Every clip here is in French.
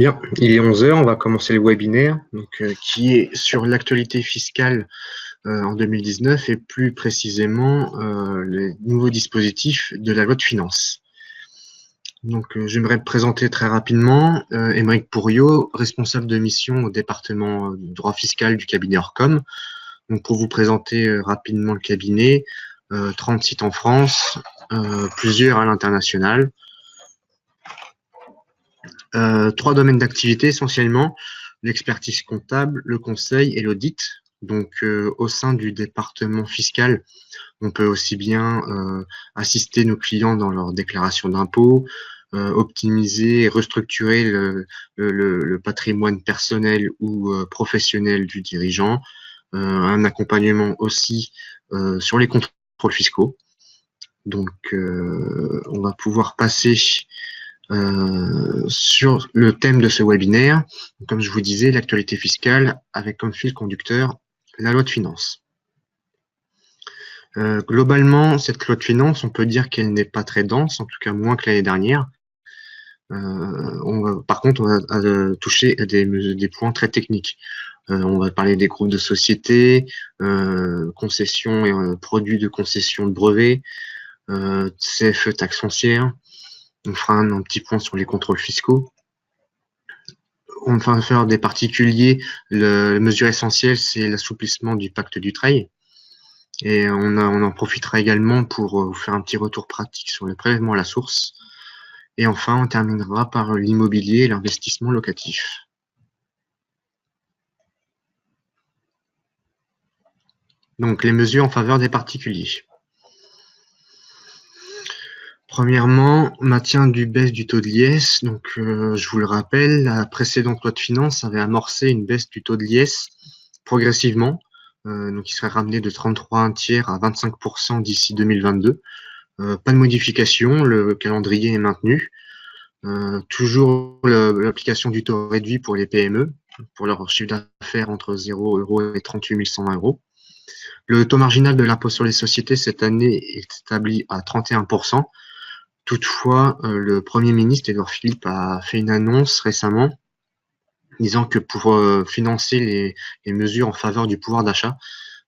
Bien, il est 11 heures, on va commencer le webinaire qui est sur l'actualité fiscale en 2019 et plus précisément les nouveaux dispositifs de la loi de finances. J'aimerais me présenter très rapidement. Aymeric Pourriot, responsable de mission au département du droit fiscal du cabinet Orcom. Donc, pour vous présenter rapidement le cabinet, 30 sites en France, plusieurs à l'international. 3 domaines d'activité essentiellement, l'expertise comptable, le conseil et l'audit. Donc, au sein du département fiscal, on peut aussi bien assister nos clients dans leur déclaration d'impôts, optimiser et restructurer le patrimoine personnel ou professionnel du dirigeant, un accompagnement aussi sur les contrôles fiscaux. Donc, on va pouvoir passer sur le thème de ce webinaire, comme je vous disais, l'actualité fiscale avec comme fil conducteur la loi de finances. Globalement, cette loi de finances, on peut dire qu'elle n'est pas très dense, en tout cas moins que l'année dernière. Par contre, on va toucher à des points très techniques. On va parler des groupes de sociétés, concessions et produits de concession de brevets, CFE taxe foncière. On fera un petit point sur les contrôles fiscaux. On va faire des particuliers. La mesure essentielle, c'est l'assouplissement du pacte Dutreil. Et on en profitera également pour vous faire un petit retour pratique sur le prélèvement à la source. Et enfin, on terminera par l'immobilier et l'investissement locatif. Donc, les mesures en faveur des particuliers. Premièrement, maintien du baisse du taux de l'IS. Donc, je vous le rappelle, la précédente loi de finances avait amorcé une baisse du taux de l'IS progressivement. Donc, il serait ramené de 33,1 à 25% d'ici 2022. Pas de modification, le calendrier est maintenu. Toujours l'application du taux réduit pour les PME, pour leur chiffre d'affaires entre 0 € et 38 120 €. Le taux marginal de l'impôt sur les sociétés cette année est établi à 31%. Toutefois, le Premier ministre, Édouard Philippe, a fait une annonce récemment disant que pour financer les mesures en faveur du pouvoir d'achat,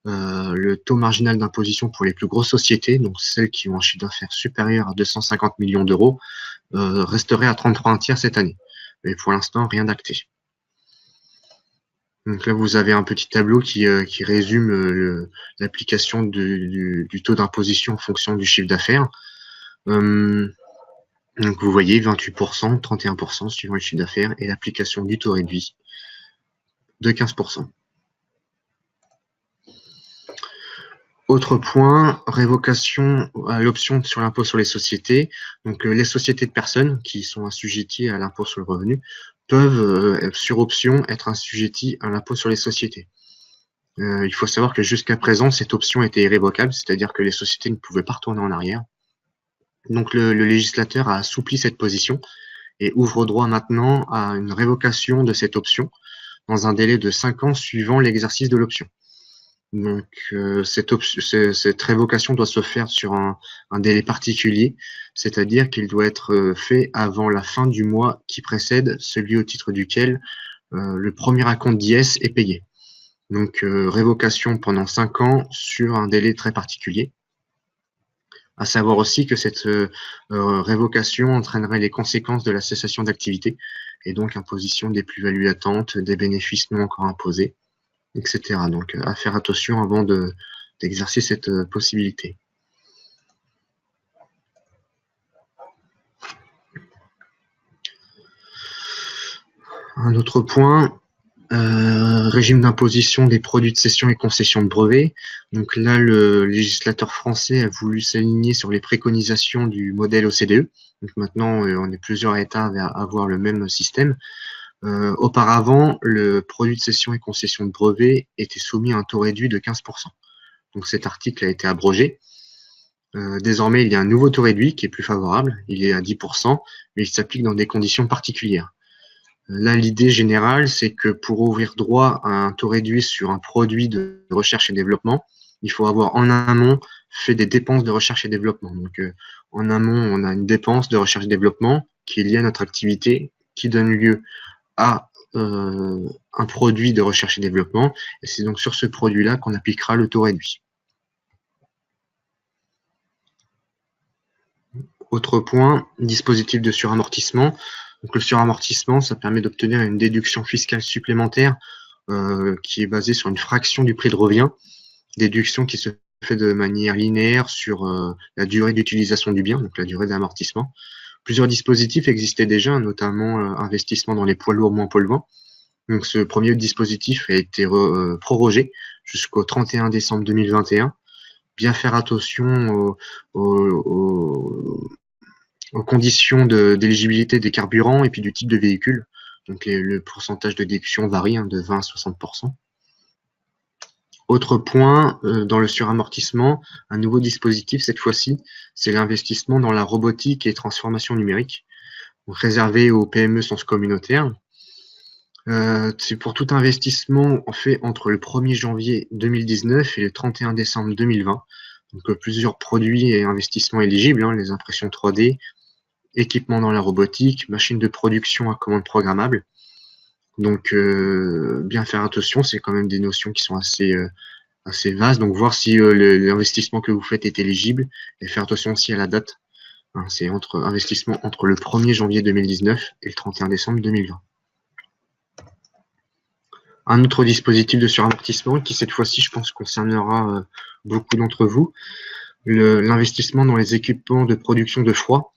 le taux marginal d'imposition pour les plus grosses sociétés, donc celles qui ont un chiffre d'affaires supérieur à 250 millions d'euros, resterait à 33,1 cette année. Mais pour l'instant, rien d'acté. Donc là, vous avez un petit tableau qui résume l'application du taux d'imposition en fonction du chiffre d'affaires. Donc vous voyez 28%, 31% suivant le chiffre d'affaires et l'application du taux réduit de 15%. Autre point, révocation à l'option sur l'impôt sur les sociétés. Donc les sociétés de personnes qui sont assujetties à l'impôt sur le revenu peuvent, sur option, être assujetties à l'impôt sur les sociétés. Il faut savoir que jusqu'à présent, cette option était irrévocable, c'est-à-dire que les sociétés ne pouvaient pas retourner en arrière. Donc le législateur a assoupli cette position et ouvre droit maintenant à une révocation de cette option dans un délai de 5 ans suivant l'exercice de l'option. Donc cette révocation doit se faire sur un délai particulier, c'est-à-dire qu'il doit être fait avant la fin du mois qui précède celui au titre duquel le premier acompte d'IS est payé. Donc révocation pendant 5 ans sur un délai très particulier. À savoir aussi que cette révocation entraînerait les conséquences de la cessation d'activité et donc imposition des plus-values latentes, des bénéfices non encore imposés, etc. Donc à faire attention avant d'exercer cette possibilité. Un autre point, régime d'imposition des produits de cession et concession de brevets. Donc là, le législateur français a voulu s'aligner sur les préconisations du modèle OCDE. Donc maintenant, on est plusieurs États à avoir le même système. Auparavant, le produit de cession et concession de brevets était soumis à un taux réduit de 15%. Donc cet article a été abrogé. Désormais, il y a un nouveau taux réduit qui est plus favorable. Il est à 10%, mais il s'applique dans des conditions particulières. Là, l'idée générale, c'est que pour ouvrir droit à un taux réduit sur un produit de recherche et développement, il faut avoir en amont fait des dépenses de recherche et développement. Donc, en amont, on a une dépense de recherche et développement qui est liée à notre activité, qui donne lieu à un produit de recherche et développement, et c'est donc sur ce produit-là qu'on appliquera le taux réduit. Autre point, dispositif de suramortissement. Donc le suramortissement, ça permet d'obtenir une déduction fiscale supplémentaire qui est basée sur une fraction du prix de revient, déduction qui se fait de manière linéaire sur la durée d'utilisation du bien, donc la durée d'amortissement. Plusieurs dispositifs existaient déjà, notamment investissement dans les poids lourds moins polluants. Donc ce premier dispositif a été prorogé jusqu'au 31 décembre 2021. Bien faire attention aux conditions d'éligibilité des carburants et puis du type de véhicule. Donc le pourcentage de déduction varie de 20 à 60%. Autre point, dans le suramortissement, un nouveau dispositif cette fois-ci, c'est l'investissement dans la robotique et transformation numérique, donc réservé aux PME sens communautaire. C'est pour tout investissement fait entre le 1er janvier 2019 et le 31 décembre 2020. Donc plusieurs produits et investissements éligibles, les impressions 3D, équipements dans la robotique, machines de production à commande programmable. Donc bien faire attention, c'est quand même des notions qui sont assez vastes. Donc voir si l'investissement que vous faites est éligible et faire attention aussi à la date. C'est investissement entre le 1er janvier 2019 et le 31 décembre 2020. Un autre dispositif de suramortissement qui cette fois-ci, je pense, concernera beaucoup d'entre vous, l'investissement dans les équipements de production de froid.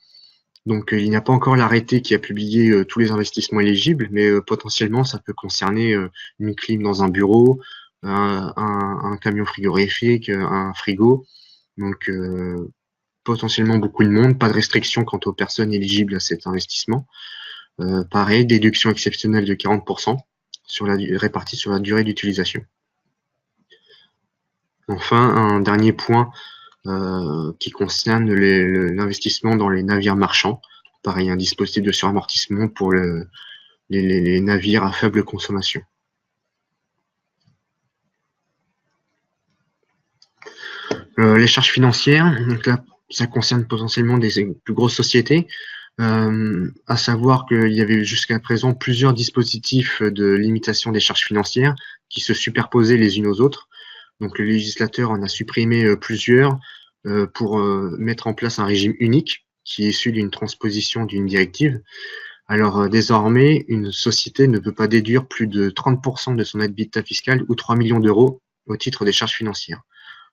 Donc il n'y a pas encore l'arrêté qui a publié tous les investissements éligibles, mais potentiellement ça peut concerner une clim dans un bureau, un camion frigorifique, un frigo. Donc potentiellement beaucoup de monde, pas de restriction quant aux personnes éligibles à cet investissement. Pareil, déduction exceptionnelle de 40%. Répartie sur la durée d'utilisation. Enfin, un dernier point qui concerne l'investissement dans les navires marchands. Pareil, un dispositif de suramortissement pour les navires à faible consommation. Les charges financières, donc là, ça concerne potentiellement des plus grosses sociétés. À savoir qu'il y avait jusqu'à présent plusieurs dispositifs de limitation des charges financières qui se superposaient les unes aux autres. Donc le législateur en a supprimé plusieurs pour mettre en place un régime unique qui est issu d'une transposition d'une directive. Alors désormais, une société ne peut pas déduire plus de 30% de son habitat fiscal ou 3 millions d'euros au titre des charges financières.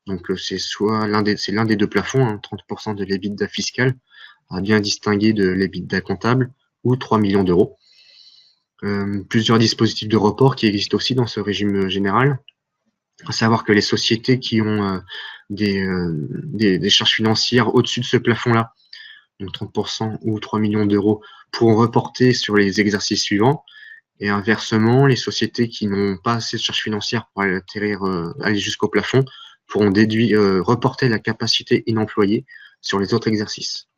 Donc c'est l'un des deux plafonds, 30% de l'habitat fiscal, à bien distinguer de l'EBITDA comptable ou 3 millions d'euros. Plusieurs dispositifs de report qui existent aussi dans ce régime général, à savoir que les sociétés qui ont des charges financières au-dessus de ce plafond-là, donc 30% ou 3 millions d'euros, pourront reporter sur les exercices suivants. Et inversement, les sociétés qui n'ont pas assez de charges financières pour aller jusqu'au plafond pourront reporter la capacité inemployée sur les autres exercices.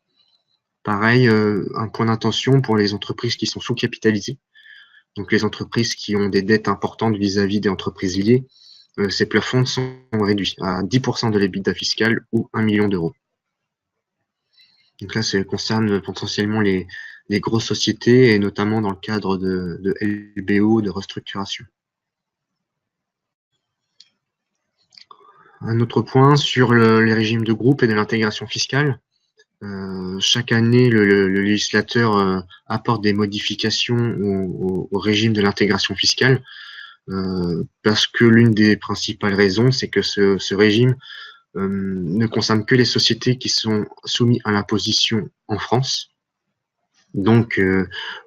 Pareil, un point d'attention pour les entreprises qui sont sous-capitalisées. Donc les entreprises qui ont des dettes importantes vis-à-vis des entreprises liées, ces plafonds sont réduits à 10% de l'EBITDA fiscal ou 1 million d'euros. Donc là, ça concerne potentiellement les grosses sociétés et notamment dans le cadre de LBO, de restructuration. Un autre point sur les régimes de groupe et de l'intégration fiscale. Chaque année, le législateur apporte des modifications au régime de l'intégration fiscale parce que l'une des principales raisons, c'est que ce régime ne concerne que les sociétés qui sont soumises à l'imposition en France. Donc,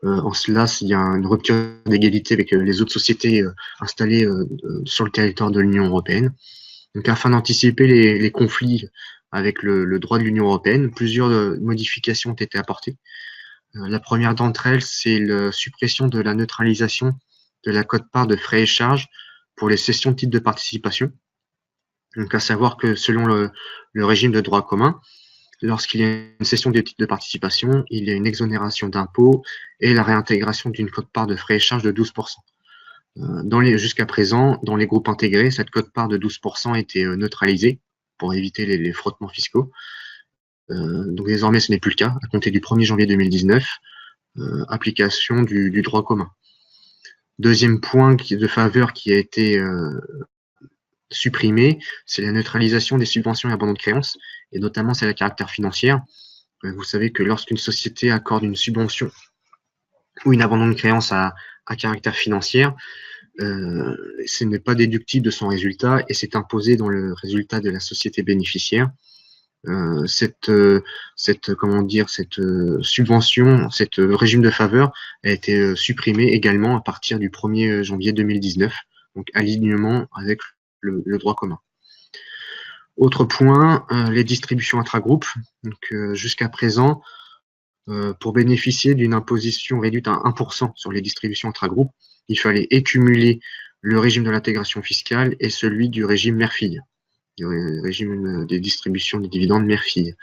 en cela, il y a une rupture d'égalité avec les autres sociétés installées sur le territoire de l'Union européenne. Donc, afin d'anticiper les conflits avec le droit de l'Union européenne, plusieurs modifications ont été apportées. La première d'entre elles, c'est la suppression de la neutralisation de la quote-part de frais et charges pour les cessions de titres de participation. Donc, à savoir que selon le régime de droit commun, lorsqu'il y a une cession de titres de participation, il y a une exonération d'impôts et la réintégration d'une quote-part de frais et charges de 12%. Jusqu'à présent, dans les groupes intégrés, cette quote-part de 12% était neutralisée pour éviter les frottements fiscaux. Donc désormais, ce n'est plus le cas. À compter du 1er janvier 2019, application du droit commun. Deuxième point de faveur qui a été supprimé, c'est la neutralisation des subventions et abandons de créances, et notamment celle à caractère financier. Vous savez que lorsqu'une société accorde une subvention ou une abandon de créance à caractère financier, ce n'est pas déductible de son résultat et c'est imposé dans le résultat de la société bénéficiaire. Cette subvention, cette régime de faveur a été supprimé également à partir du 1er janvier 2019, donc alignement avec le droit commun. Autre point, les distributions intragroupes. Donc jusqu'à présent, pour bénéficier d'une imposition réduite à 1% sur les distributions intragroupes, il fallait écumuler le régime de l'intégration fiscale et celui du régime mère-fille, le régime des distributions des dividendes mère-fille.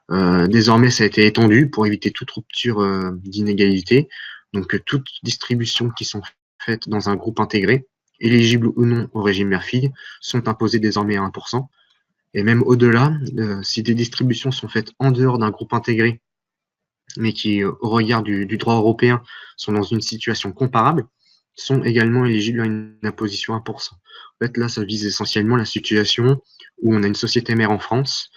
Désormais, ça a été étendu pour éviter toute rupture d'inégalité. Donc, toutes distributions qui sont faites dans un groupe intégré, éligibles ou non au régime mère-fille, sont imposées désormais à 1%. Et même au-delà, si des distributions sont faites en dehors d'un groupe intégré, mais qui, au regard du droit européen, sont dans une situation comparable, sont également éligibles à une imposition à 1%. En fait, là, ça vise essentiellement la situation où on a une société mère en France,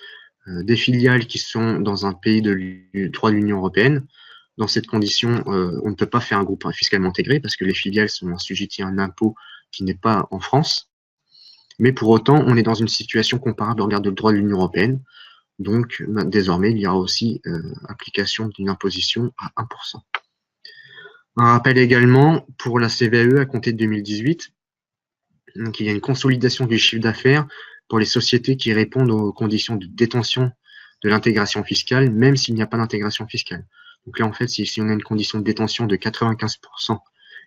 des filiales qui sont dans un pays du droit de l'Union européenne. Dans cette condition, on ne peut pas faire un groupe fiscalement intégré parce que les filiales sont assujetties à un impôt qui n'est pas en France. Mais pour autant, on est dans une situation comparable au regard du droit de l'Union européenne. Donc, désormais, il y aura aussi application d'une imposition à 1%. Un rappel également pour la CVAE à compter de 2018. Donc, il y a une consolidation du chiffre d'affaires pour les sociétés qui répondent aux conditions de détention de l'intégration fiscale, même s'il n'y a pas d'intégration fiscale. Donc là, en fait, si on a une condition de détention de 95%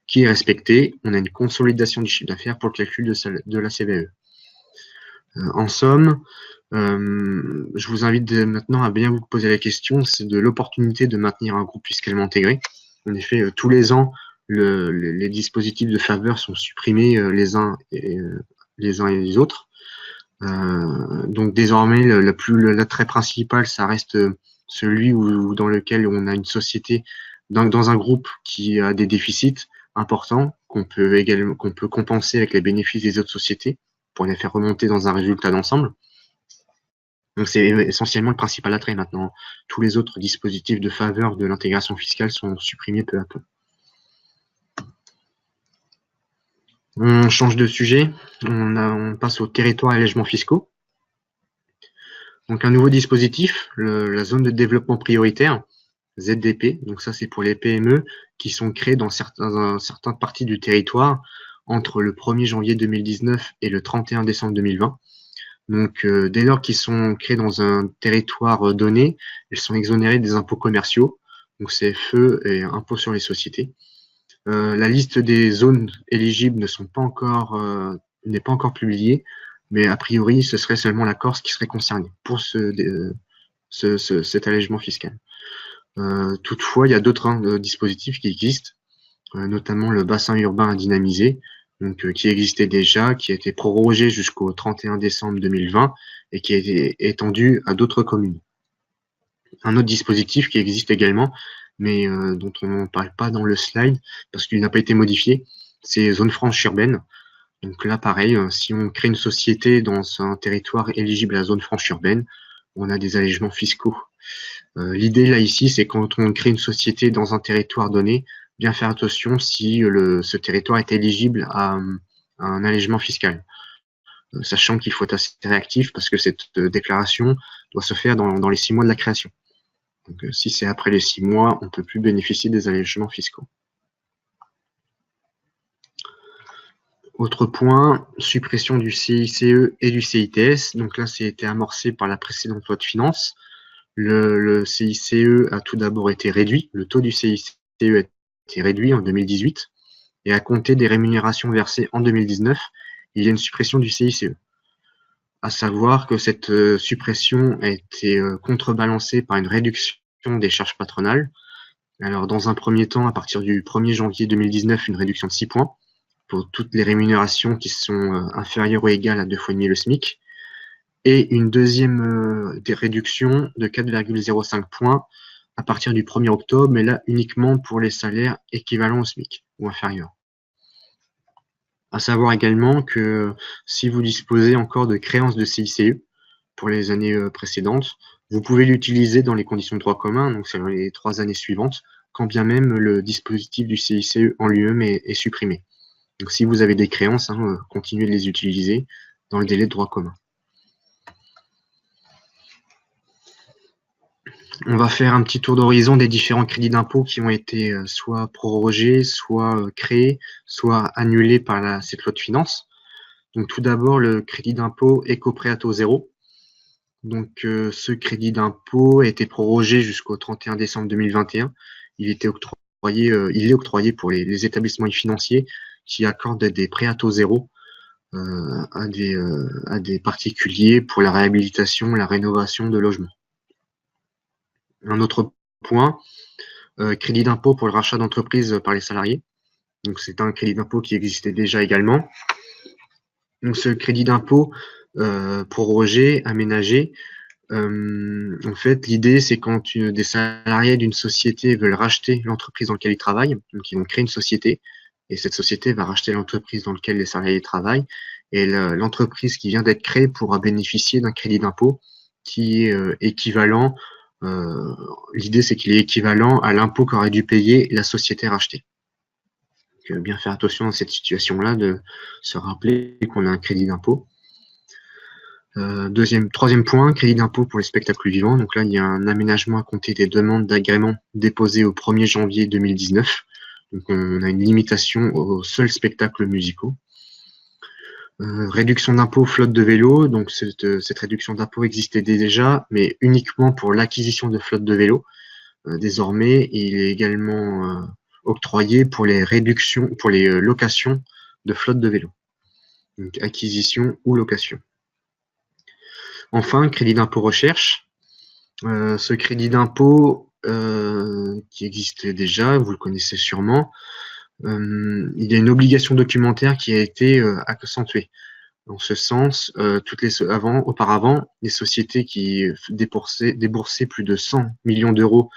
qui est respectée, on a une consolidation du chiffre d'affaires pour le calcul de la CVAE. En somme, je vous invite maintenant à bien vous poser la question, c'est de l'opportunité de maintenir un groupe fiscalement intégré. En effet, tous les ans, les dispositifs de faveur sont supprimés les uns et les autres. Donc désormais, l'attrait principal, ça reste celui dans lequel on a une société dans un groupe qui a des déficits importants qu'on peut compenser avec les bénéfices des autres sociétés pour les faire remonter dans un résultat d'ensemble. Donc c'est essentiellement le principal attrait maintenant. Tous les autres dispositifs de faveur de l'intégration fiscale sont supprimés peu à peu. On change de sujet, on passe au territoire et allègements fiscaux. Donc un nouveau dispositif, la zone de développement prioritaire, ZDP, donc ça c'est pour les PME qui sont créées dans certaines parties du territoire entre le 1er janvier 2019 et le 31 décembre 2020. Donc, dès lors qu'ils sont créés dans un territoire donné, ils sont exonérés des impôts commerciaux, donc CFE et impôts sur les sociétés. La liste des zones éligibles n'est pas encore publiée, mais a priori, ce serait seulement la Corse qui serait concernée pour cet allègement fiscal. Toutefois, il y a d'autres dispositifs qui existent, notamment le bassin urbain à dynamiser, donc, qui existait déjà, qui a été prorogé jusqu'au 31 décembre 2020 et qui a été étendu à d'autres communes. Un autre dispositif qui existe également, mais dont on ne parle pas dans le slide parce qu'il n'a pas été modifié, c'est zone franche urbaine. Donc là, pareil, si on crée une société dans un territoire éligible à la zone franche urbaine, on a des allègements fiscaux. L'idée là ici, c'est quand on crée une société dans un territoire donné, bien faire attention si ce territoire est éligible à un allègement fiscal. Sachant qu'il faut être assez réactif parce que cette déclaration doit se faire dans les 6 mois de la création. Donc si c'est après les 6 mois, on ne peut plus bénéficier des allègements fiscaux. Autre point, suppression du CICE et du CITS. Donc là, c'est amorcé par la précédente loi de finances. Le CICE a tout d'abord été réduit. Le taux du CICE a été réduit en 2018 et à compter des rémunérations versées en 2019, il y a une suppression du CICE. À savoir que cette suppression a été contrebalancée par une réduction des charges patronales. Alors, dans un premier temps, à partir du 1er janvier 2019, une réduction de 6 points pour toutes les rémunérations qui sont inférieures ou égales à 2 fois et demi le SMIC, et une deuxième réduction de 4,05 points à partir du 1er octobre, mais là uniquement pour les salaires équivalents au SMIC ou inférieurs. À savoir également que si vous disposez encore de créances de CICE pour les années précédentes, vous pouvez l'utiliser dans les conditions de droit commun, donc sur les 3 années suivantes, quand bien même le dispositif du CICE en lui-même est supprimé. Donc si vous avez des créances, continuez de les utiliser dans le délai de droit commun. On va faire un petit tour d'horizon des différents crédits d'impôt qui ont été soit prorogés, soit créés, soit annulés par cette loi de finances. Donc tout d'abord, le crédit d'impôt éco-prêt à taux zéro. Donc ce crédit d'impôt a été prorogé jusqu'au 31 décembre 2021. Il est octroyé pour les établissements financiers qui accordent des prêts à taux zéro à des particuliers pour la réhabilitation, la rénovation de logements. Un autre point, crédit d'impôt pour le rachat d'entreprises par les salariés. Donc c'est un crédit d'impôt qui existait déjà également. Donc ce crédit d'impôt prorogé, aménagé, en fait, l'idée, c'est quand des salariés d'une société veulent racheter l'entreprise dans laquelle ils travaillent, donc ils vont créer une société, et cette société va racheter l'entreprise dans laquelle les salariés travaillent, et l'entreprise qui vient d'être créée pourra bénéficier d'un crédit d'impôt qui est équivalent. L'idée, c'est qu'il est équivalent à l'impôt qu'aurait dû payer la société rachetée. Donc, bien faire attention à cette situation-là, de se rappeler qu'on a un crédit d'impôt. Troisième point, crédit d'impôt pour les spectacles vivants. Donc là, il y a un aménagement à compter des demandes d'agrément déposées au 1er janvier 2019. Donc on a une limitation aux seuls spectacles musicaux. Réduction d'impôt flotte de vélos. Donc cette réduction d'impôt existait déjà, mais uniquement pour l'acquisition de flotte de vélos. Désormais, il est également octroyé pour les locations de flotte de vélos. Donc acquisition ou location. Enfin, crédit d'impôt recherche. Ce crédit d'impôt qui existait déjà, vous le connaissez sûrement, il y a une obligation documentaire qui a été accentuée. Dans ce sens, auparavant, les sociétés qui déboursaient plus de 100 millions d'euros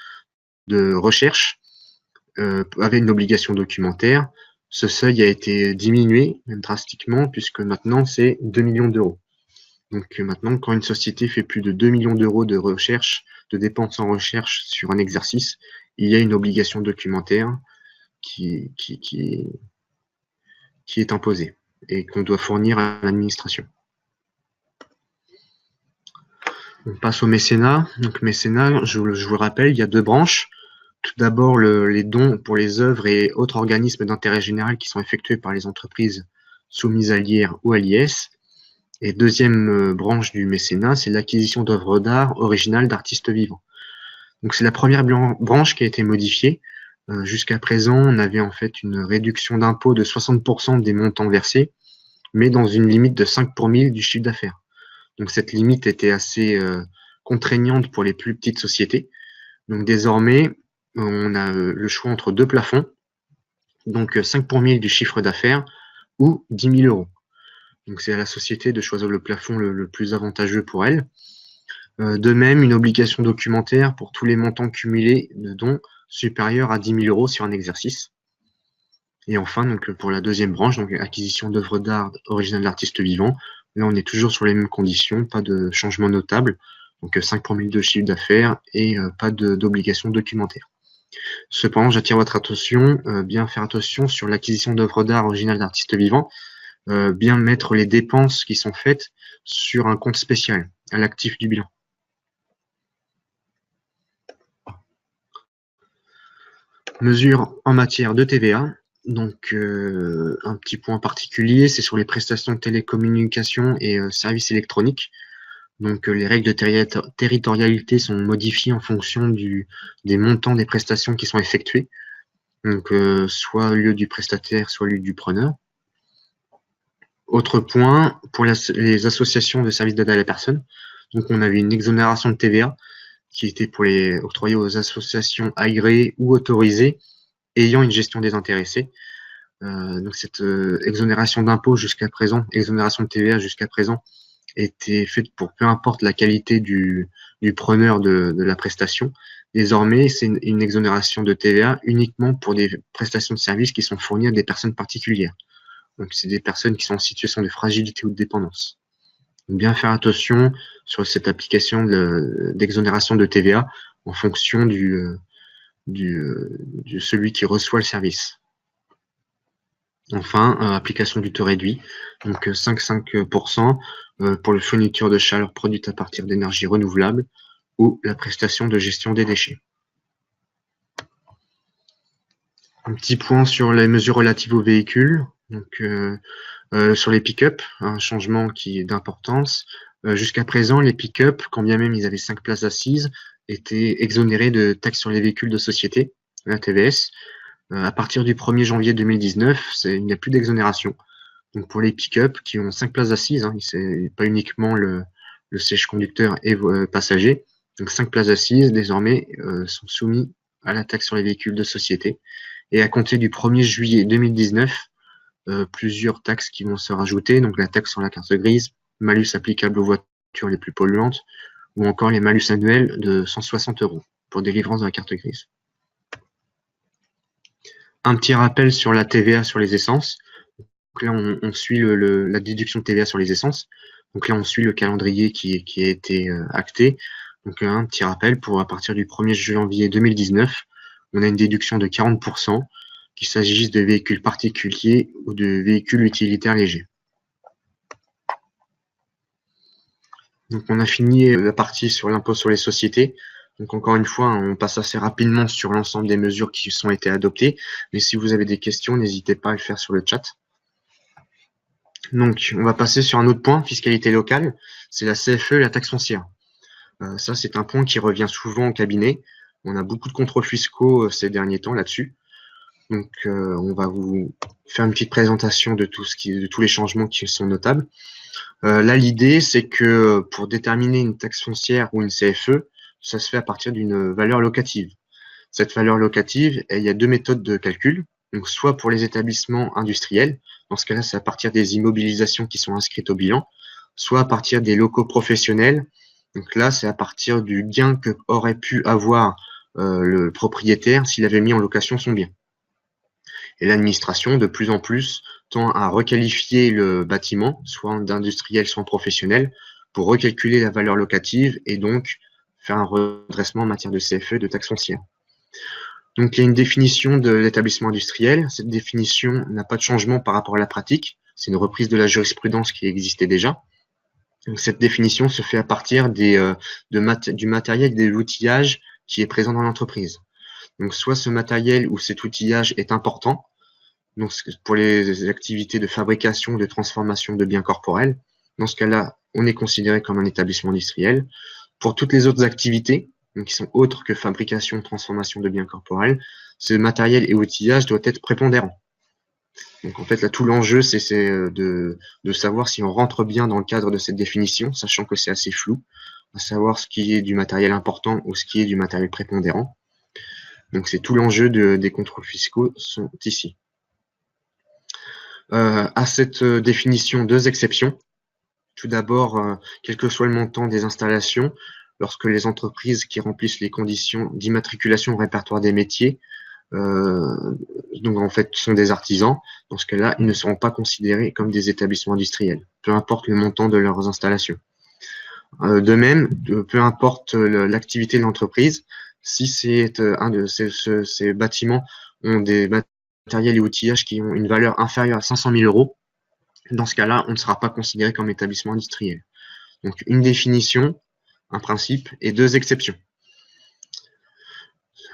de recherche avaient une obligation documentaire. Ce seuil a été diminué, même drastiquement, puisque maintenant c'est 2 millions d'euros. Donc maintenant, quand une société fait plus de 2 millions d'euros de recherche, de dépenses en recherche sur un exercice, il y a une obligation documentaire qui est imposée et qu'on doit fournir à l'administration. On passe au mécénat. Donc mécénat, je vous rappelle, il y a 2 branches. Tout d'abord, les dons pour les œuvres et autres organismes d'intérêt général qui sont effectués par les entreprises soumises à l'IR ou à l'IS. Et deuxième branche du mécénat, c'est l'acquisition d'œuvres d'art originales d'artistes vivants. Donc c'est la première branche qui a été modifiée. Jusqu'à présent, on avait en fait une réduction d'impôt de 60% des montants versés, mais dans une limite de 5 pour 1000 du chiffre d'affaires. Donc cette limite était assez contraignante pour les plus petites sociétés. Donc désormais, on a le choix entre 2 plafonds, donc 5 pour 1000 du chiffre d'affaires ou 10 000 euros. Donc c'est à la société de choisir le plafond le plus avantageux pour elle. De même, une obligation documentaire pour tous les montants cumulés de dons supérieurs à 10 000 euros sur un exercice. Et enfin, donc, pour la deuxième branche, donc acquisition d'œuvres d'art originales d'artistes vivants, là on est toujours sur les mêmes conditions, pas de changement notable, donc 5 pour 1000 de chiffre d'affaires et pas d'obligation documentaire. Cependant, j'attire votre attention, bien faire attention sur l'acquisition d'œuvres d'art originales d'artistes vivants, bien mettre les dépenses qui sont faites sur un compte spécial, à l'actif du bilan. Mesures en matière de TVA. Donc, un petit point particulier, c'est sur les prestations de télécommunications et services électroniques. Donc, les règles de territorialité sont modifiées en fonction des montants des prestations qui sont effectuées. Donc, soit au lieu du prestataire, soit au lieu du preneur. Autre point, pour les associations de services d'aide à la personne, donc on avait une exonération de TVA qui était octroyée aux associations agréées ou autorisées ayant une gestion désintéressée. Donc cette exonération d'impôt jusqu'à présent, exonération de TVA jusqu'à présent, était faite pour peu importe la qualité du preneur de la prestation. Désormais, c'est une exonération de TVA uniquement pour des prestations de services qui sont fournies à des personnes particulières. Donc, c'est des personnes qui sont en situation de fragilité ou de dépendance. Donc, bien faire attention sur cette application d'exonération de TVA en fonction de celui qui reçoit le service. Enfin, application du taux réduit, donc 5,5% pour la fourniture de chaleur produite à partir d'énergie renouvelable ou la prestation de gestion des déchets. Un petit point sur les mesures relatives aux véhicules. Donc, sur les pick-up, un changement qui est d'importance. Jusqu'à présent, les pick-up, quand bien même ils avaient 5 places assises, étaient exonérés de taxes sur les véhicules de société, la TVS. À partir du 1er janvier 2019, il n'y a plus d'exonération. Donc pour les pick-up qui ont 5 places assises, c'est pas uniquement le siège conducteur et passager. Donc 5 places assises, désormais, sont soumis à la taxe sur les véhicules de société. Et à compter du 1er juillet 2019, plusieurs taxes qui vont se rajouter, donc la taxe sur la carte grise, malus applicable aux voitures les plus polluantes, ou encore les malus annuels de 160 € pour délivrance de la carte grise. Un petit rappel sur la TVA sur les essences. Donc là, on suit la déduction de TVA sur les essences. Donc là, on suit le calendrier qui a été acté. Donc un petit rappel, à partir du 1er janvier 2019, on a une déduction de 40%, qu'il s'agisse de véhicules particuliers ou de véhicules utilitaires légers. Donc on a fini la partie sur l'impôt sur les sociétés. Donc encore une fois, on passe assez rapidement sur l'ensemble des mesures qui ont été adoptées. Mais si vous avez des questions, n'hésitez pas à le faire sur le chat. Donc on va passer sur un autre point, fiscalité locale. C'est la CFE et la taxe foncière. Ça, c'est un point qui revient souvent au cabinet. On a beaucoup de contrôles fiscaux ces derniers temps là-dessus. Donc, on va vous faire une petite présentation de tous les changements qui sont notables. Là, l'idée, c'est que pour déterminer une taxe foncière ou une CFE, ça se fait à partir d'une valeur locative. Cette valeur locative, il y a deux méthodes de calcul. Donc, soit pour les établissements industriels, dans ce cas-là, c'est à partir des immobilisations qui sont inscrites au bilan, soit à partir des locaux professionnels. Donc là, c'est à partir du gain que aurait pu avoir le propriétaire s'il avait mis en location son bien. Et l'administration, de plus en plus, tend à requalifier le bâtiment, soit d'industriel, soit en professionnel, pour recalculer la valeur locative et donc faire un redressement en matière de CFE, de taxe foncière. Donc, il y a une définition de l'établissement industriel. Cette définition n'a pas de changement par rapport à la pratique. C'est une reprise de la jurisprudence qui existait déjà. Donc, cette définition se fait à partir du matériel et de l'outillage qui est présent dans l'entreprise. Donc, soit ce matériel ou cet outillage est important, donc pour les activités de fabrication, de transformation de biens corporels. Dans ce cas-là, on est considéré comme un établissement industriel. Pour toutes les autres activités, donc qui sont autres que fabrication, transformation de biens corporels, ce matériel et outillage doit être prépondérant. Donc en fait, là, tout l'enjeu, c'est de savoir si on rentre bien dans le cadre de cette définition, sachant que c'est assez flou, à savoir ce qui est du matériel important ou ce qui est du matériel prépondérant. Donc c'est tout l'enjeu des contrôles fiscaux sont ici. À cette définition, deux exceptions. Tout d'abord, quel que soit le montant des installations, lorsque les entreprises qui remplissent les conditions d'immatriculation au répertoire des métiers, donc en fait sont des artisans, dans ce cas-là, ils ne seront pas considérés comme des établissements industriels, peu importe le montant de leurs installations. De même, peu importe l'activité de l'entreprise, si c'est un de ces bâtiments ont des matériels et outillages qui ont une valeur inférieure à 500 000 €, dans ce cas-là, on ne sera pas considéré comme établissement industriel. Donc, une définition, un principe et deux exceptions.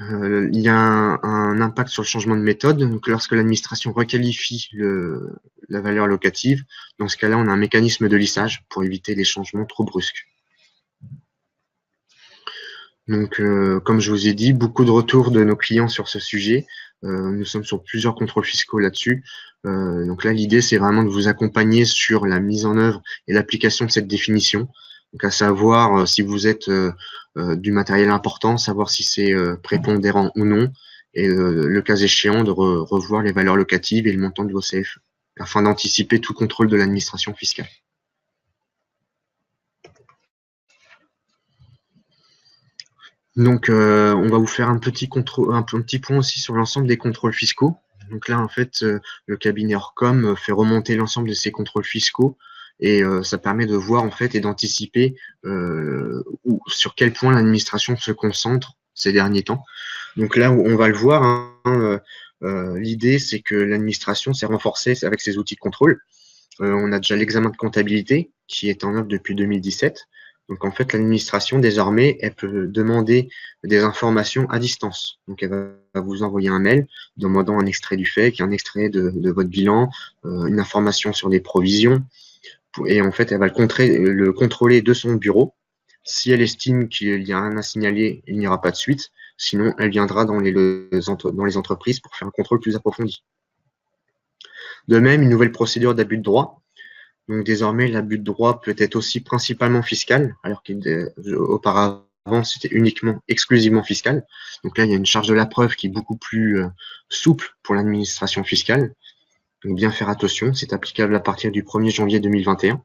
Il y a un impact sur le changement de méthode. Donc, lorsque l'administration requalifie la valeur locative, dans ce cas-là, on a un mécanisme de lissage pour éviter les changements trop brusques. Donc, comme je vous ai dit, beaucoup de retours de nos clients sur ce sujet. Nous sommes sur plusieurs contrôles fiscaux là-dessus. Donc là, l'idée, c'est vraiment de vous accompagner sur la mise en œuvre et l'application de cette définition. Donc, à savoir si vous êtes du matériel important, savoir si c'est prépondérant ou non, et le cas échéant, de revoir les valeurs locatives et le montant de vos CFE, afin d'anticiper tout contrôle de l'administration fiscale. Donc, on va vous faire un petit point aussi sur l'ensemble des contrôles fiscaux. Donc là, en fait, le cabinet Orcom fait remonter l'ensemble de ces contrôles fiscaux et ça permet de voir en fait et d'anticiper sur quel point l'administration se concentre ces derniers temps. Donc là, on va le voir, hein, l'idée, c'est que l'administration s'est renforcée avec ses outils de contrôle. On a déjà l'examen de comptabilité qui est en œuvre depuis 2017. Donc en fait, l'administration, désormais, elle peut demander des informations à distance. Donc elle va vous envoyer un mail demandant un extrait du FEC, un extrait de votre bilan, une information sur des provisions. Et en fait, elle va le contrôler de son bureau. Si elle estime qu'il y a rien à signaler, il n'y aura pas de suite. Sinon, elle viendra dans les entreprises pour faire un contrôle plus approfondi. De même, une nouvelle procédure d'abus de droit. Donc désormais, l'abus de droit peut être aussi principalement fiscal, alors qu'auparavant, c'était exclusivement fiscal. Donc là, il y a une charge de la preuve qui est beaucoup plus souple pour l'administration fiscale. Donc bien faire attention, c'est applicable à partir du 1er janvier 2021.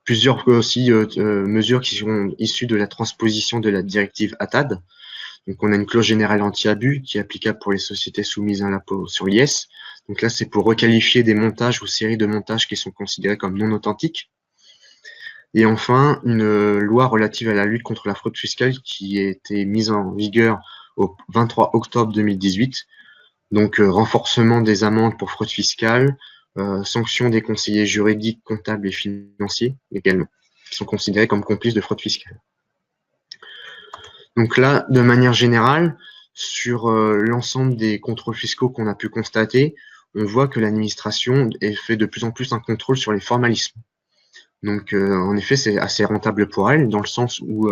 Plusieurs aussi mesures qui sont issues de la transposition de la directive ATAD. Donc on a une clause générale anti-abus qui est applicable pour les sociétés soumises à l'impôt sur l'IS. Donc là, c'est pour requalifier des montages ou séries de montages qui sont considérés comme non authentiques. Et enfin, une loi relative à la lutte contre la fraude fiscale qui a été mise en vigueur au 23 octobre 2018. Donc renforcement des amendes pour fraude fiscale, sanction des conseillers juridiques, comptables et financiers également, qui sont considérés comme complices de fraude fiscale. Donc là, de manière générale, sur l'ensemble des contrôles fiscaux qu'on a pu constater, on voit que l'administration fait de plus en plus un contrôle sur les formalismes. Donc, en effet, c'est assez rentable pour elle, dans le sens où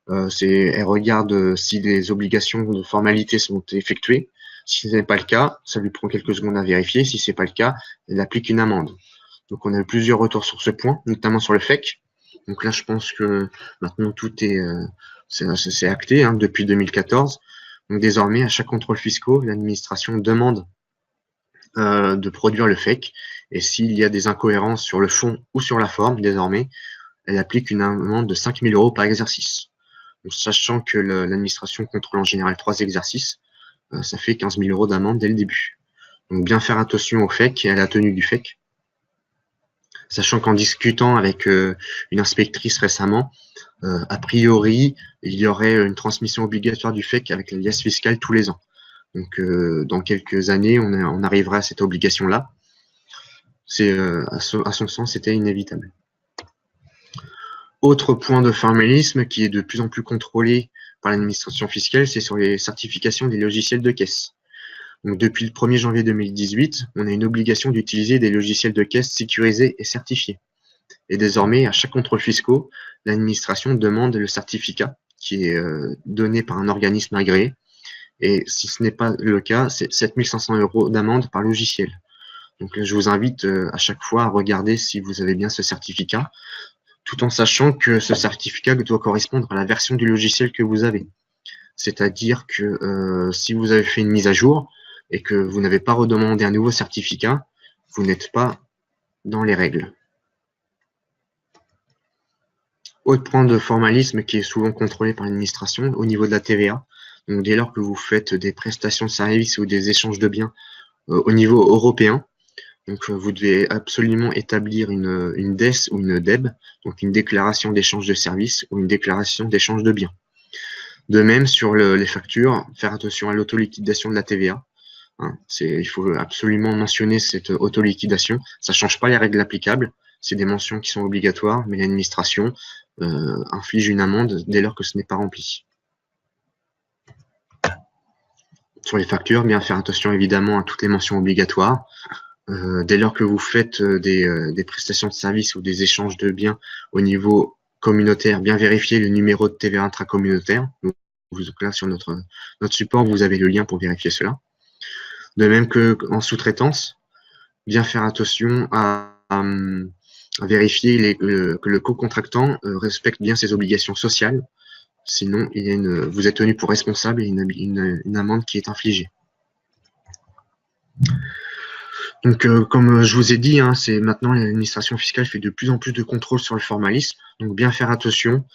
elle regarde si les obligations de formalité sont effectuées. Si ce n'est pas le cas, ça lui prend quelques secondes à vérifier. Si ce n'est pas le cas, elle applique une amende. Donc, on a eu plusieurs retours sur ce point, notamment sur le FEC. Donc là, je pense que maintenant, tout c'est acté hein, depuis 2014. Donc désormais, à chaque contrôle fiscal, l'administration demande de produire le FEC. Et s'il y a des incohérences sur le fond ou sur la forme, désormais, elle applique une amende de 5 000 € par exercice. Donc, sachant que l'administration contrôle en général 3 exercices, ça fait 15 000 € d'amende dès le début. Donc bien faire attention au FEC et à la tenue du FEC. Sachant qu'en discutant avec une inspectrice récemment, a priori, il y aurait une transmission obligatoire du FEC avec la liasse fiscale tous les ans. Donc, dans quelques années, on arrivera à cette obligation-là. À son sens, c'était inévitable. Autre point de formalisme qui est de plus en plus contrôlé par l'administration fiscale, c'est sur les certifications des logiciels de caisse. Donc, depuis le 1er janvier 2018, on a une obligation d'utiliser des logiciels de caisse sécurisés et certifiés. Et désormais, à chaque contrôle fiscal, l'administration demande le certificat qui est donné par un organisme agréé. Et si ce n'est pas le cas, c'est 7 500 € d'amende par logiciel. Donc, je vous invite à chaque fois à regarder si vous avez bien ce certificat, tout en sachant que ce certificat doit correspondre à la version du logiciel que vous avez. C'est-à-dire que si vous avez fait une mise à jour et que vous n'avez pas redemandé un nouveau certificat, vous n'êtes pas dans les règles. Autre point de formalisme qui est souvent contrôlé par l'administration au niveau de la TVA. Donc, dès lors que vous faites des prestations de services ou des échanges de biens au niveau européen, donc vous devez absolument établir une DES ou une DEB, donc une déclaration d'échange de services ou une déclaration d'échange de biens. De même, sur les factures, faire attention à l'autoliquidation de la TVA. Hein, il faut absolument mentionner cette autoliquidation. Ça ne change pas les règles applicables. C'est des mentions qui sont obligatoires, mais l'administration inflige une amende dès lors que ce n'est pas rempli. Sur les factures, bien faire attention évidemment à toutes les mentions obligatoires. Dès lors que vous faites des prestations de services ou des échanges de biens au niveau communautaire, bien vérifier le numéro de TVA intracommunautaire. Donc là, sur notre support, vous avez le lien pour vérifier cela. De même qu'en sous-traitance, bien faire attention à vérifier que le co-contractant respecte bien ses obligations sociales. Sinon, vous êtes tenu pour responsable et une amende qui est infligée. Donc, comme je vous ai dit, hein, c'est maintenant l'administration fiscale fait de plus en plus de contrôles sur le formalisme. Donc, bien faire attention.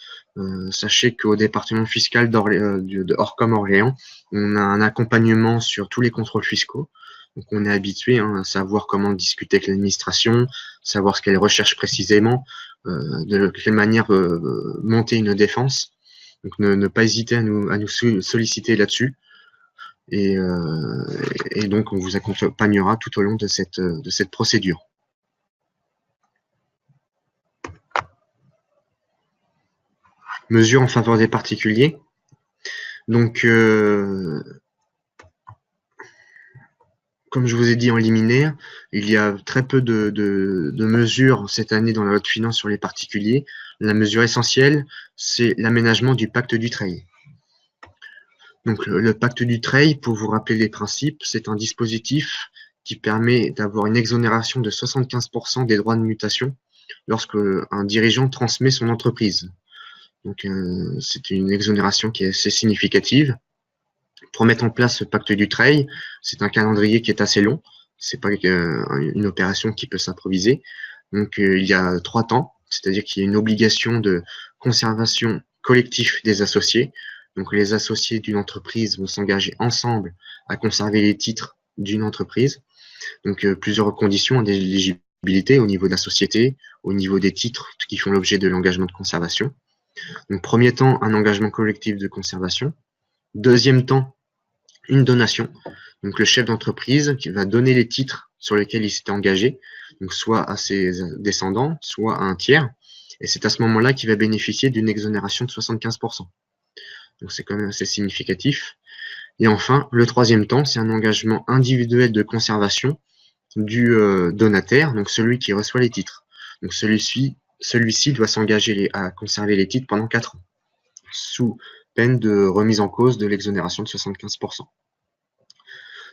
Sachez qu'au département fiscal de Orcom-Orléans, on a un accompagnement sur tous les contrôles fiscaux. Donc, on est habitué à savoir comment discuter avec l'administration, savoir ce qu'elle recherche précisément, de quelle manière monter une défense. Donc, ne pas hésiter à nous solliciter là-dessus. Et donc, on vous accompagnera tout au long de cette procédure. Mesures en faveur des particuliers. Donc, comme je vous ai dit en liminaire, il y a très peu de mesures cette année dans la loi de finances sur les particuliers. La mesure essentielle, c'est l'aménagement du pacte Dutreil. Donc, le pacte Dutreil, pour vous rappeler les principes, c'est un dispositif qui permet d'avoir une exonération de 75% des droits de mutation lorsque un dirigeant transmet son entreprise. Donc, c'est une exonération qui est assez significative. Pour mettre en place ce pacte Dutreil, c'est un calendrier qui est assez long. C'est pas une opération qui peut s'improviser. Donc, il y a 3 temps, c'est-à-dire qu'il y a une obligation de conservation collective des associés. Donc, les associés d'une entreprise vont s'engager ensemble à conserver les titres d'une entreprise. Donc, plusieurs conditions d'éligibilité au niveau de la société, au niveau des titres qui font l'objet de l'engagement de conservation. Donc, premier temps, un engagement collectif de conservation. Deuxième temps, une donation. Donc, le chef d'entreprise qui va donner les titres sur lesquels il s'était engagé, donc soit à ses descendants, soit à un tiers. Et c'est à ce moment-là qu'il va bénéficier d'une exonération de 75%. Donc, c'est quand même assez significatif. Et enfin, le troisième temps, c'est un engagement individuel de conservation du donataire, donc celui qui reçoit les titres. Donc, celui-ci doit s'engager à conserver les titres pendant 4 ans, sous peine de remise en cause de l'exonération de 75%.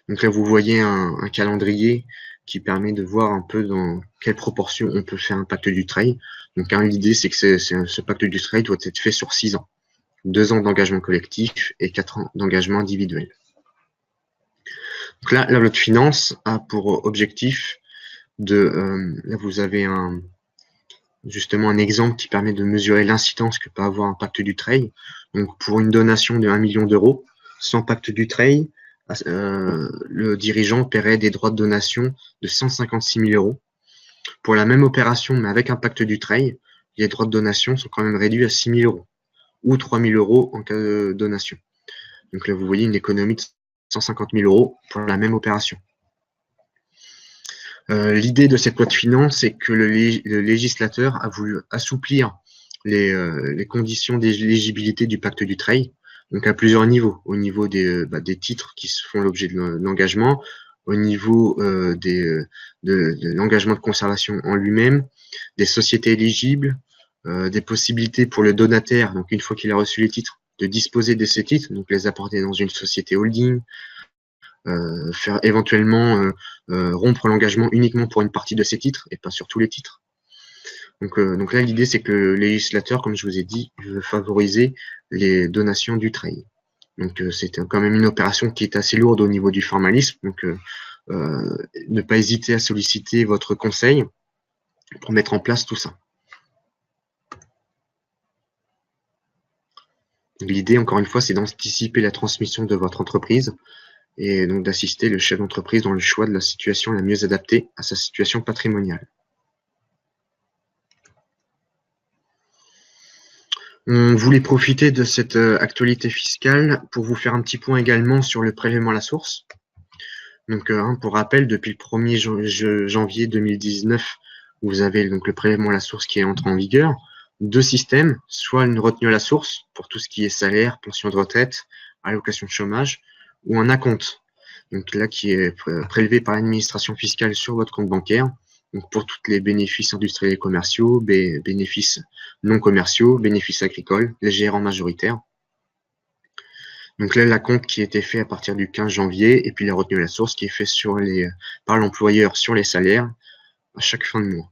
Donc là, vous voyez un calendrier qui permet de voir un peu dans quelle proportion on peut faire un pacte Dutreil. Donc l'idée, c'est que ce pacte Dutreil doit être fait sur 6 ans. 2 ans d'engagement collectif et 4 ans d'engagement individuel. Donc là, la loi de finances a pour objectif là, vous avez justement un exemple qui permet de mesurer l'incidence que peut avoir un pacte Dutreil. Donc, pour une donation de 1 million d'euros, sans pacte Dutreil, le dirigeant paierait des droits de donation de 156 000 euros. Pour la même opération, mais avec un pacte Dutreil, les droits de donation sont quand même réduits à 6 000 euros ou 3 000 euros en cas de donation. Donc là, vous voyez une économie de 150 000 euros pour la même opération. L'idée de cette loi de finances, c'est que le législateur a voulu assouplir les conditions d'éligibilité du pacte Dutreil, donc à plusieurs niveaux. Au niveau des titres qui font l'objet de l'engagement, au niveau de l'engagement de conservation en lui-même, des sociétés éligibles, des possibilités pour le donataire, donc une fois qu'il a reçu les titres, de disposer de ces titres, donc les apporter dans une société holding, faire éventuellement rompre l'engagement uniquement pour une partie de ces titres et pas sur tous les titres. Donc là, l'idée, c'est que le législateur, comme je vous ai dit, veut favoriser les donations Dutreil. Donc c'est quand même une opération qui est assez lourde au niveau du formalisme. Donc ne pas hésiter à solliciter votre conseil pour mettre en place tout ça. L'idée, encore une fois, c'est d'anticiper la transmission de votre entreprise et donc d'assister le chef d'entreprise dans le choix de la situation la mieux adaptée à sa situation patrimoniale. On voulait profiter de cette actualité fiscale pour vous faire un petit point également sur le prélèvement à la source. Donc, pour rappel, depuis le 1er janvier 2019, vous avez donc le prélèvement à la source qui est entré en vigueur. 2 systèmes, soit une retenue à la source pour tout ce qui est salaire, pension de retraite, allocation de chômage, ou un acompte, donc là qui est prélevé par l'administration fiscale sur votre compte bancaire, donc pour tous les bénéfices industriels et commerciaux, bénéfices non commerciaux, bénéfices agricoles, les gérants majoritaires. Donc là, l'acompte qui a été fait à partir du 15 janvier, et puis la retenue à la source qui est fait par l'employeur sur les salaires à chaque fin de mois.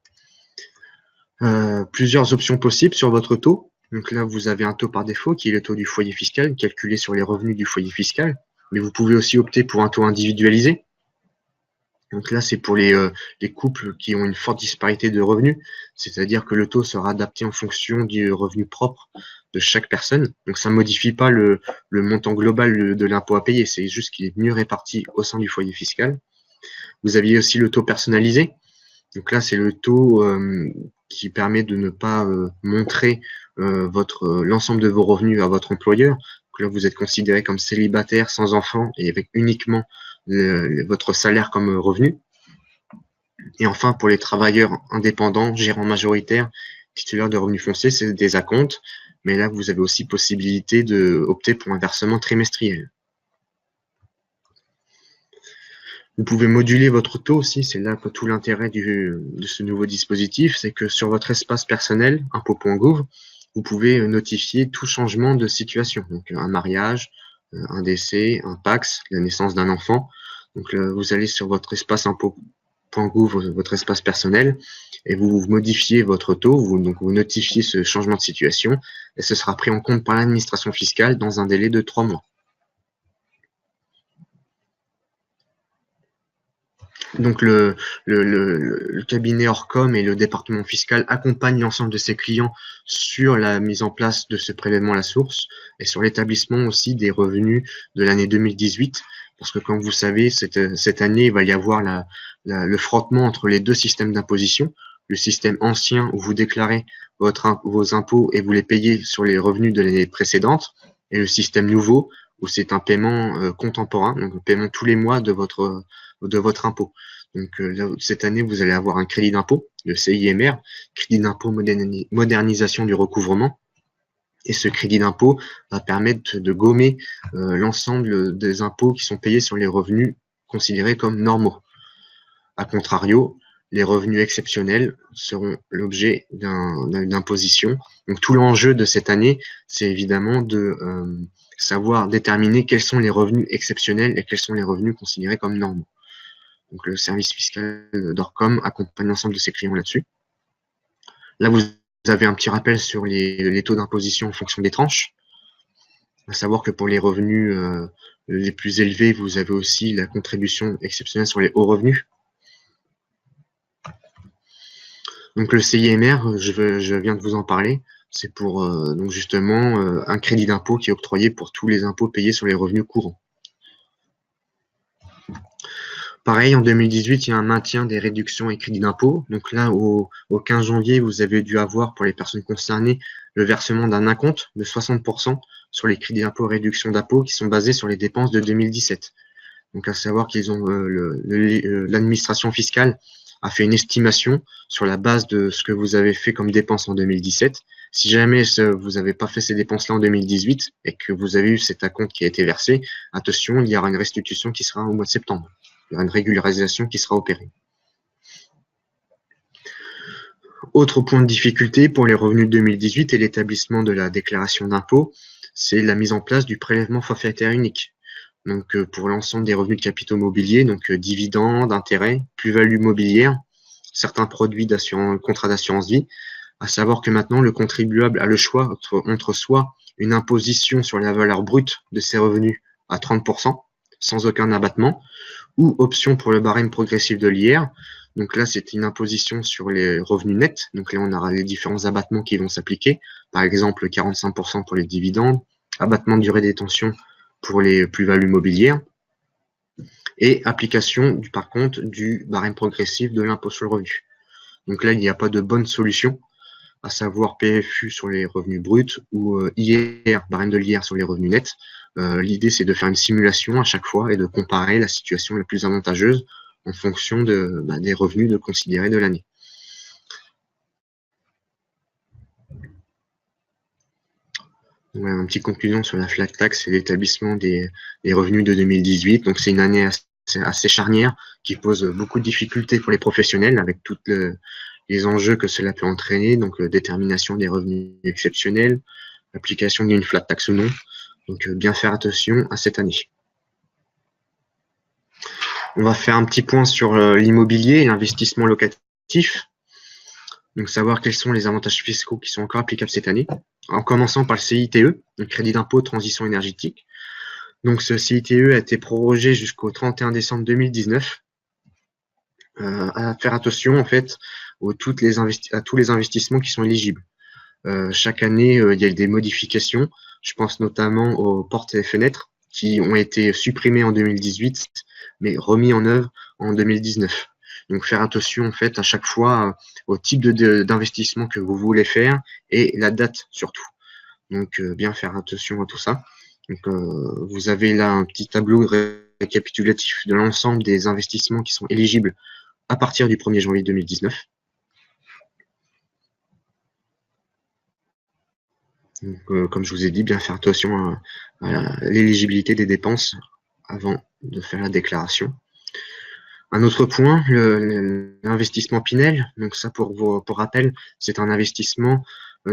Plusieurs options possibles sur votre taux. Donc là, vous avez un taux par défaut qui est le taux du foyer fiscal, calculé sur les revenus du foyer fiscal. Mais vous pouvez aussi opter pour un taux individualisé. Donc là, c'est pour les couples qui ont une forte disparité de revenus, c'est-à-dire que le taux sera adapté en fonction du revenu propre de chaque personne. Donc ça ne modifie pas le montant global de l'impôt à payer, c'est juste qu'il est mieux réparti au sein du foyer fiscal. Vous aviez aussi le taux personnalisé. Donc là, c'est le taux qui permet de ne pas montrer l'ensemble de vos revenus à votre employeur. Donc là, vous êtes considéré comme célibataire, sans enfant et avec uniquement votre salaire comme revenu. Et enfin, pour les travailleurs indépendants, gérants majoritaires, titulaires de revenus fonciers, c'est des acomptes. Mais là, vous avez aussi possibilité d'opter pour un versement trimestriel. Vous pouvez moduler votre taux aussi, c'est là que tout l'intérêt de ce nouveau dispositif, c'est que sur votre espace personnel, impôt.gouv, vous pouvez notifier tout changement de situation, donc un mariage, un décès, un PAX, la naissance d'un enfant. Donc vous allez sur votre espace impôt.gouv, votre espace personnel, et vous modifiez votre taux, donc vous notifiez ce changement de situation, et ce sera pris en compte par l'administration fiscale dans un délai de 3 mois. Donc le cabinet Orcom et le département fiscal accompagnent l'ensemble de ses clients sur la mise en place de ce prélèvement à la source et sur l'établissement aussi des revenus de l'année 2018. Parce que comme vous savez, cette année, il va y avoir le frottement entre les deux systèmes d'imposition. Le système ancien où vous déclarez vos impôts et vous les payez sur les revenus de l'année précédente, et le système nouveau où c'est un paiement contemporain, donc un paiement tous les mois de votre impôt. Donc là, cette année, vous allez avoir un crédit d'impôt, le CIMR, crédit d'impôt modernisation du recouvrement. Et ce crédit d'impôt va permettre de gommer l'ensemble des impôts qui sont payés sur les revenus considérés comme normaux. A contrario, les revenus exceptionnels seront l'objet d'une imposition. Donc tout l'enjeu de cette année, c'est évidemment de savoir déterminer quels sont les revenus exceptionnels et quels sont les revenus considérés comme normaux. Donc le service fiscal d'Orcom accompagne l'ensemble de ses clients là-dessus. Là, vous avez un petit rappel sur les taux d'imposition en fonction des tranches. À savoir que pour les revenus les plus élevés, vous avez aussi la contribution exceptionnelle sur les hauts revenus. Donc le CIMR, je viens de vous en parler, c'est pour donc justement un crédit d'impôt qui est octroyé pour tous les impôts payés sur les revenus courants. Pareil, en 2018, il y a un maintien des réductions et crédits d'impôt. Donc là, au 15 janvier, vous avez dû avoir, pour les personnes concernées, le versement d'un acompte de 60% sur les crédits d'impôt et réductions d'impôt qui sont basés sur les dépenses de 2017. Donc à savoir qu'ils ont l'administration fiscale a fait une estimation sur la base de ce que vous avez fait comme dépenses en 2017. Si jamais vous n'avez pas fait ces dépenses-là en 2018 et que vous avez eu cet acompte qui a été versé, attention, il y aura une restitution qui sera au mois de septembre. Il y aura une régularisation qui sera opérée. Autre point de difficulté pour les revenus de 2018 et l'établissement de la déclaration d'impôt, c'est la mise en place du prélèvement forfaitaire unique. Donc pour l'ensemble des revenus de capitaux mobiliers, donc dividendes, intérêts, plus-value mobilière, certains produits contrats d'assurance vie, à savoir que maintenant le contribuable a le choix entre soit une imposition sur la valeur brute de ses revenus à 30%, sans aucun abattement, ou option pour le barème progressif de l'IR. Donc là, c'est une imposition sur les revenus nets. Donc là, on aura les différents abattements qui vont s'appliquer. Par exemple, 45% pour les dividendes, abattement de durée de détention pour les plus-values mobilières, et application, par contre, du barème progressif de l'impôt sur le revenu. Donc là, il n'y a pas de bonne solution, à savoir PFU sur les revenus bruts ou IR, barème de l'IR sur les revenus nets. L'idée, c'est de faire une simulation à chaque fois et de comparer la situation la plus avantageuse en fonction des revenus considérés de l'année. Voilà, une petite conclusion sur la flat tax et l'établissement des revenus de 2018. Donc, c'est une année assez charnière qui pose beaucoup de difficultés pour les professionnels avec tous les enjeux que cela peut entraîner. Donc, détermination des revenus exceptionnels, application d'une flat tax ou non. Donc, bien faire attention à cette année. On va faire un petit point sur l'immobilier et l'investissement locatif. Donc, savoir quels sont les avantages fiscaux qui sont encore applicables cette année. En commençant par le CITE, le crédit d'impôt transition énergétique. Donc, ce CITE a été prorogé jusqu'au 31 décembre 2019. à faire attention en fait à tous les investissements qui sont éligibles. Chaque année, il y a des modifications. Je pense notamment aux portes et fenêtres qui ont été supprimées en 2018, mais remis en œuvre en 2019. Donc faire attention en fait à chaque fois au type d'investissement que vous voulez faire et la date surtout. Donc bien faire attention à tout ça. Donc vous avez là un petit tableau récapitulatif de l'ensemble des investissements qui sont éligibles à partir du 1er janvier 2019. Donc, comme je vous ai dit, bien faire attention à l'éligibilité des dépenses avant de faire la déclaration. Un autre point, l'investissement Pinel. Donc ça, pour rappel, c'est un investissement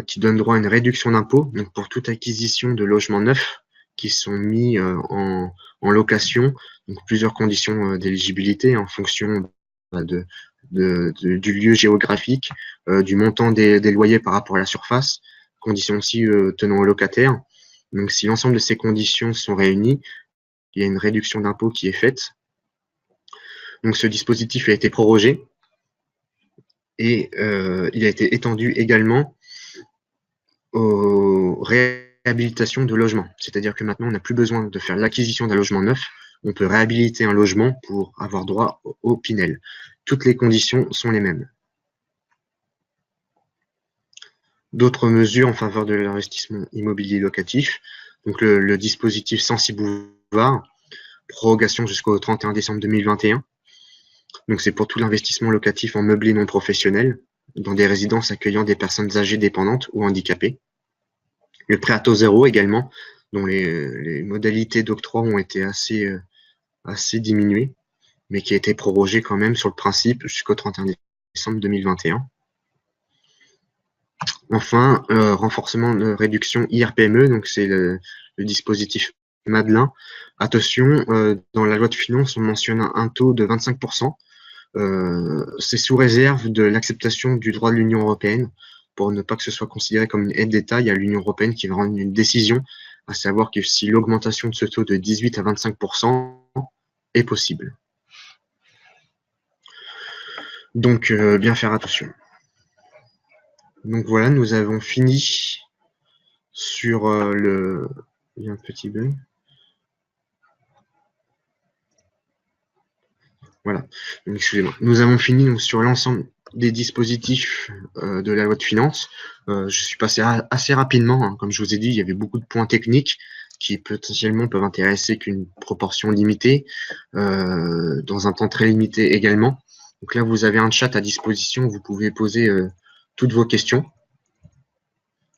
qui donne droit à une réduction d'impôt. Donc pour toute acquisition de logements neufs qui sont mis en location, donc plusieurs conditions d'éligibilité en fonction du lieu géographique, du montant des loyers par rapport à la surface, conditions aussi tenant au locataire. Donc si l'ensemble de ces conditions sont réunies, il y a une réduction d'impôt qui est faite. Donc ce dispositif a été prorogé et il a été étendu également aux réhabilitations de logements. C'est-à-dire que maintenant, on n'a plus besoin de faire l'acquisition d'un logement neuf, on peut réhabiliter un logement pour avoir droit au Pinel. Toutes les conditions sont les mêmes. D'autres mesures en faveur de l'investissement immobilier locatif, donc le dispositif Censi Bouvard, prorogation jusqu'au 31 décembre 2021. Donc c'est pour tout l'investissement locatif en meublé non professionnel, dans des résidences accueillant des personnes âgées dépendantes ou handicapées. Le prêt à taux zéro également, dont les modalités d'octroi ont été assez diminuées, mais qui a été prorogé quand même sur le principe jusqu'au 31 décembre 2021. Enfin, renforcement de réduction IRPME, donc c'est le dispositif Madelin. Attention, dans la loi de finances, on mentionne un taux de 25%. C'est sous réserve de l'acceptation du droit de l'Union européenne, pour ne pas que ce soit considéré comme une aide d'État. Il y a l'Union européenne qui va rendre une décision, à savoir que si l'augmentation de ce taux de 18 à 25% est possible. Donc, bien faire attention. Donc voilà, nous avons fini sur Il y a un petit bug. Voilà, excusez-moi. Nous avons fini donc, sur l'ensemble des dispositifs de la loi de finances. Je suis passé assez rapidement, hein. Comme je vous ai dit, il y avait beaucoup de points techniques qui potentiellement peuvent intéresser qu'une proportion limitée, dans un temps très limité également. Donc là, vous avez un chat à disposition, vous pouvez poser toutes vos questions.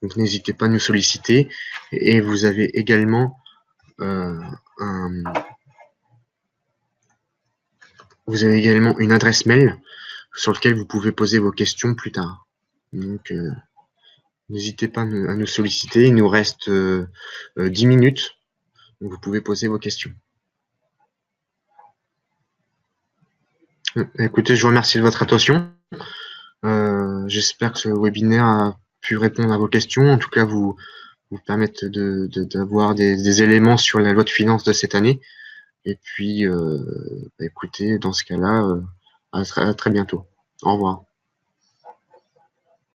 Donc n'hésitez pas à nous solliciter. Et vous avez également une adresse mail sur laquelle vous pouvez poser vos questions plus tard. Donc n'hésitez pas à nous solliciter. Il nous reste 10 minutes. Donc vous pouvez poser vos questions. Écoutez, je vous remercie de votre attention. J'espère que ce webinaire a pu répondre à vos questions, en tout cas vous permettre d'avoir des éléments sur la loi de finances de cette année. Et puis, écoutez, dans ce cas-là, à très bientôt. Au revoir.